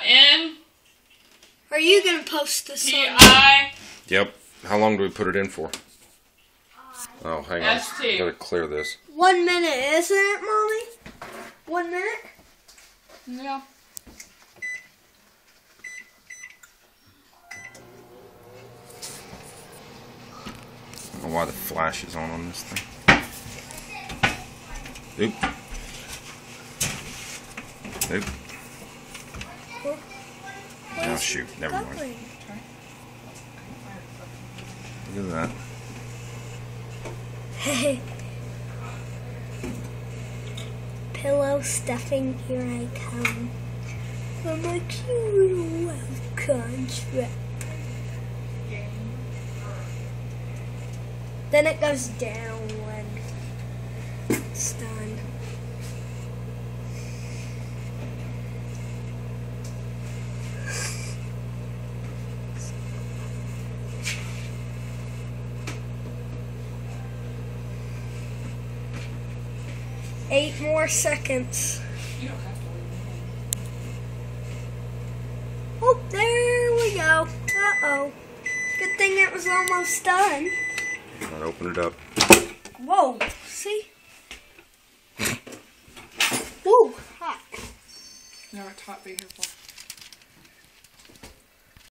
N. Are you gonna post this? T-I. Yep. How long do we put it in for? Oh, hang on. S-T. Gotta clear this. 1 minute, isn't it, Mommy? 1 minute? Yeah. I don't know why the flash is on this thing. Oop. Oop. Oh shoot, never mind. Look at that. Pillow stuffing, here I come. I'm a cute little wild contract. Then it goes down when it's done. Eight more seconds. You don't have to wait. Oh, there we go. Uh-oh. Good thing it was almost done. I'll open it up. Whoa, see? Whoa, hot. No, it's hot, be careful.